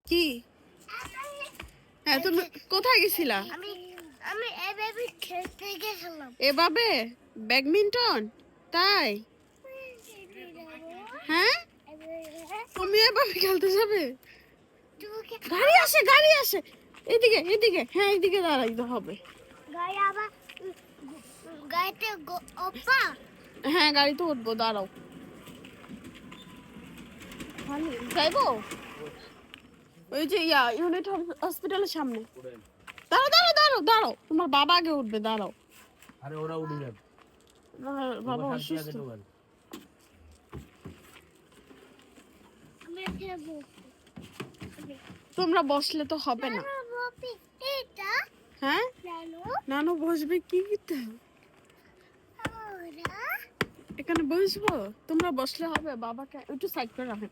কি? হ্যাঁ, তুমি কোথায় গেছিলা? আমি আমি এভাবে খেলতে গেছিলাম। এভাবে ব্যাডমিন্টন? তাই? হ্যাঁ, তুমি এভাবে খেলতে যাবে? গাড়ি আসে, গাড়ি আসে। এদিকে এদিকে, হ্যাঁ এদিকে দাঁড়াইতে হবে। গাড়ি আবার গাড়িতে অপা। হ্যাঁ, গাড়িতে উঠবো, দাঁড়াও। যাইবো ওই যে ইউনিট হসপিটালের সামনে। দাঁড়াও দাঁড়াও দাঁড়াও দাঁড়াও, তোমার বাবা আগে উঠবে, দাঁড়াও। আরে ওরা উঠে যাবে, বাবা শান্তি অসুস্থ। আগে ঢোকান। আমি খেলবো। তোমরা বসলে তো হবে না। এটা হ্যাঁ, জানো নানু বসবে কি করতে? ওরা এখানে বসবো? তোমরা বসলে হবে, বাবাকে একটু সাইড করে রাখেন।